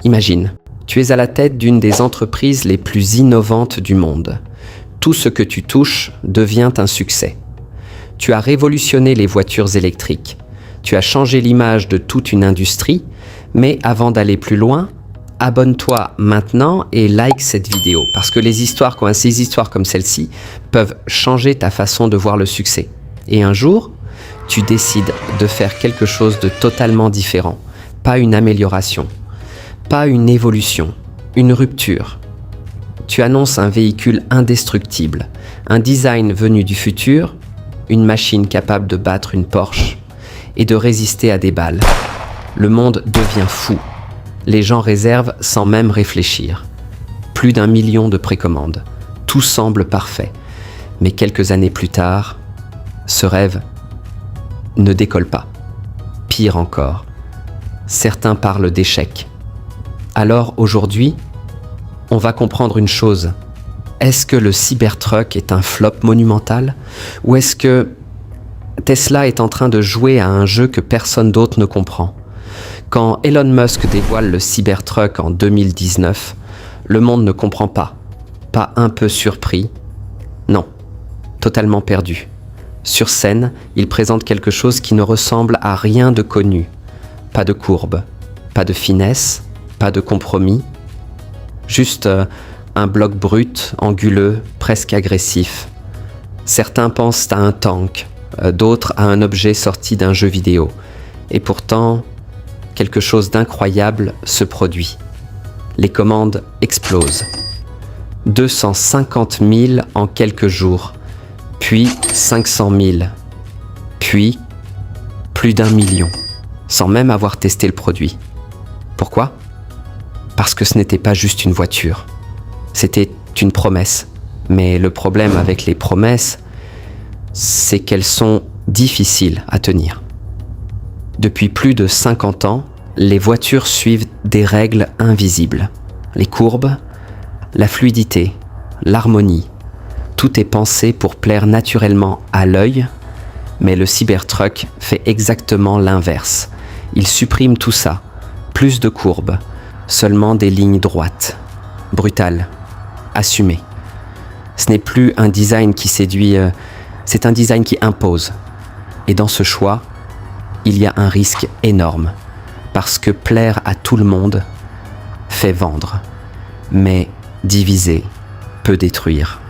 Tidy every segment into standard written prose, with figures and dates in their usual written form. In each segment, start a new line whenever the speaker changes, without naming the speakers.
Imagine, tu es à la tête d'une des entreprises les plus innovantes du monde. Tout ce que tu touches devient un succès. Tu as révolutionné les voitures électriques. Tu as changé l'image de toute une industrie, mais avant d'aller plus loin, abonne-toi maintenant et like cette vidéo, parce que ces histoires comme celle-ci peuvent changer ta façon de voir le succès. Et un jour, tu décides de faire quelque chose de totalement différent, pas une amélioration, pas une évolution, une rupture. Tu annonces un véhicule indestructible, un design venu du futur, une machine capable de battre une Porsche et de résister à des balles. Le monde devient fou. Les gens réservent sans même réfléchir. Plus d'1 million de précommandes. Tout semble parfait. Mais quelques années plus tard, ce rêve ne décolle pas. Pire encore, certains parlent d'échec. Alors aujourd'hui, on va comprendre une chose. Est-ce que le Cybertruck est un flop monumental? Ou est-ce que Tesla est en train de jouer à un jeu que personne d'autre ne comprend? Quand Elon Musk dévoile le Cybertruck en 2019, le monde ne comprend pas. Pas un peu surpris. Non, totalement perdu. Sur scène, il présente quelque chose qui ne ressemble à rien de connu. Pas de courbe, pas de finesse, pas de compromis. Juste un bloc brut, anguleux, presque agressif. Certains pensent à un tank, d'autres à un objet sorti d'un jeu vidéo. Et pourtant, quelque chose d'incroyable se produit. Les commandes explosent. 250 000 en quelques jours, puis 500 000, puis plus d'1 million, sans même avoir testé le produit. Pourquoi ? Parce que ce n'était pas juste une voiture. C'était une promesse. Mais le problème avec les promesses, c'est qu'elles sont difficiles à tenir. Depuis plus de 50 ans, les voitures suivent des règles invisibles. Les courbes, la fluidité, l'harmonie. Tout est pensé pour plaire naturellement à l'œil, mais le Cybertruck fait exactement l'inverse. Il supprime tout ça. Plus de courbes, seulement des lignes droites. Brutales, assumées. Ce n'est plus un design qui séduit, c'est un design qui impose. Et dans ce choix, il y a un risque énorme, parce que plaire à tout le monde fait vendre, mais diviser peut détruire.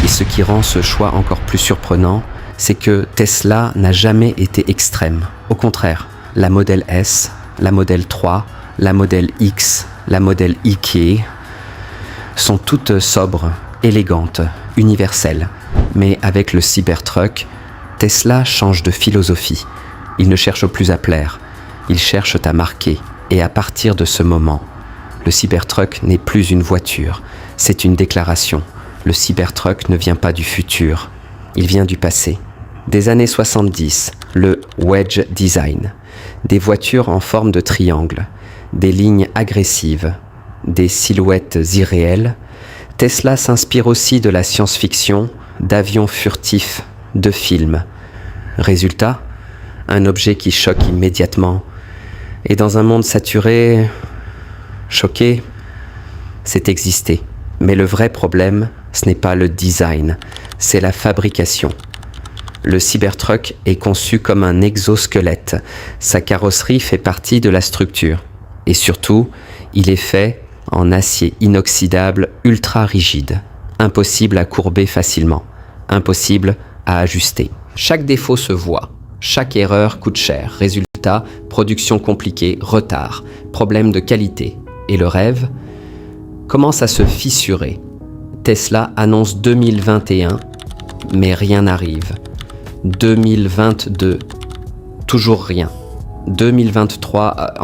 Et ce qui rend ce choix encore plus surprenant, c'est que Tesla n'a jamais été extrême. Au contraire, la Model S, la Model 3, la Model X, la Model YK sont toutes sobres, élégantes, universelles. Mais avec le Cybertruck, Tesla change de philosophie. Ils ne cherchent plus à plaire, ils cherchent à marquer. Et à partir de ce moment, le Cybertruck n'est plus une voiture, c'est une déclaration. Le Cybertruck ne vient pas du futur, il vient du passé. Des années 70, le wedge design, des voitures en forme de triangle, des lignes agressives, des silhouettes irréelles. Tesla s'inspire aussi de la science-fiction, d'avions furtifs, de films. Résultat, un objet qui choque immédiatement. Et dans un monde saturé, choqué, c'est exister. Mais le vrai problème, ce n'est pas le design, c'est la fabrication. Le Cybertruck est conçu comme un exosquelette. Sa carrosserie fait partie de la structure. Et surtout, il est fait en acier inoxydable ultra rigide. Impossible à courber facilement. Impossible à ajuster. Chaque défaut se voit. Chaque erreur coûte cher. Résultat, production compliquée, retard, problème de qualité. Et le rêve commence à se fissurer. Tesla annonce 2021, mais rien n'arrive. 2022, toujours rien. 2023,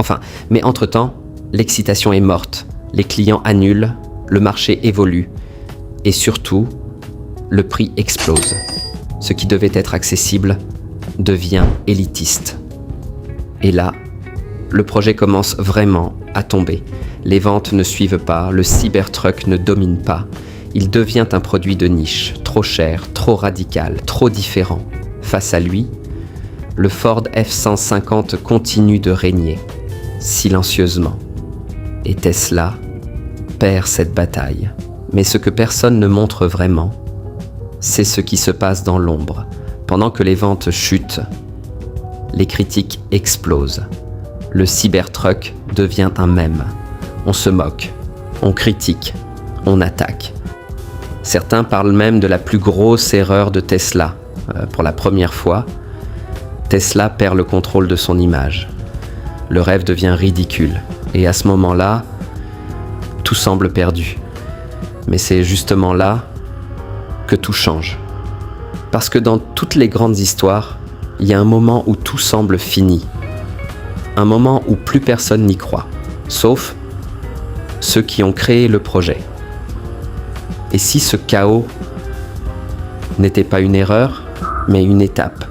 mais entre-temps, l'excitation est morte. Les clients annulent, le marché évolue. Et surtout, le prix explose. Ce qui devait être accessible devient élitiste. Et là, le projet commence vraiment à tomber. Les ventes ne suivent pas, le Cybertruck ne domine pas. Il devient un produit de niche, trop cher, trop radical, trop différent. Face à lui, le Ford F-150 continue de régner, silencieusement. Et Tesla perd cette bataille. Mais ce que personne ne montre vraiment, c'est ce qui se passe dans l'ombre. Pendant que les ventes chutent, les critiques explosent. Le Cybertruck devient un mème. On se moque, on critique, on attaque. Certains parlent même de la plus grosse erreur de Tesla. Pour la première fois, Tesla perd le contrôle de son image. Le rêve devient ridicule. Et à ce moment-là, tout semble perdu. Mais c'est justement là que tout change. Parce que dans toutes les grandes histoires, il y a un moment où tout semble fini. Un moment où plus personne n'y croit. Sauf ceux qui ont créé le projet. Et si ce chaos n'était pas une erreur, mais une étape?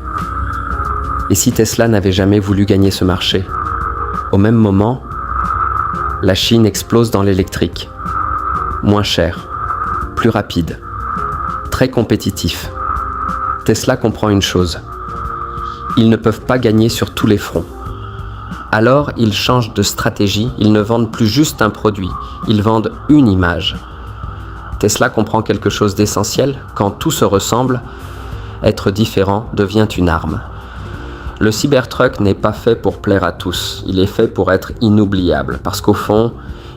Et si Tesla n'avait jamais voulu gagner ce marché? Au même moment, la Chine explose dans l'électrique. Moins cher, plus rapide, très compétitif. Tesla comprend une chose. Ils ne peuvent pas gagner sur tous les fronts. Alors, ils changent de stratégie. Ils ne vendent plus juste un produit. Ils vendent une image. Tesla comprend quelque chose d'essentiel. Quand tout se ressemble, être différent devient une arme. Le Cybertruck n'est pas fait pour plaire à tous. Il est fait pour être inoubliable. Parce qu'au fond,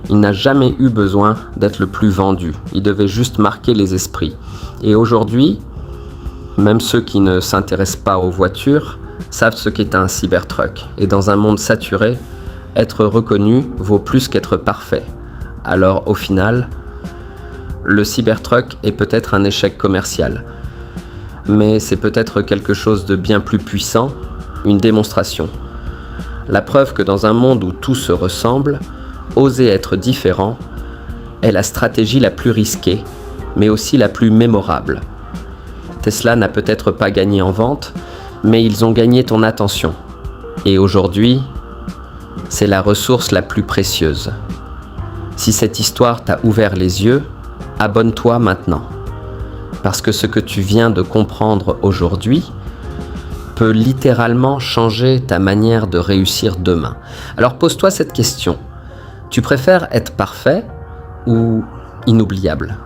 il n'a jamais eu besoin d'être le plus vendu. Il devait juste marquer les esprits. Et aujourd'hui, même ceux qui ne s'intéressent pas aux voitures savent ce qu'est un Cybertruck. Et dans un monde saturé, être reconnu vaut plus qu'être parfait. Alors au final, le Cybertruck est peut-être un échec commercial. Mais c'est peut-être quelque chose de bien plus puissant, une démonstration. La preuve que dans un monde où tout se ressemble, oser être différent est la stratégie la plus risquée, mais aussi la plus mémorable. Tesla n'a peut-être pas gagné en vente, mais ils ont gagné ton attention. Et aujourd'hui, c'est la ressource la plus précieuse. Si cette histoire t'a ouvert les yeux, abonne-toi maintenant. Parce que ce que tu viens de comprendre aujourd'hui peut littéralement changer ta manière de réussir demain. Alors pose-toi cette question. Tu préfères être parfait ou inoubliable ?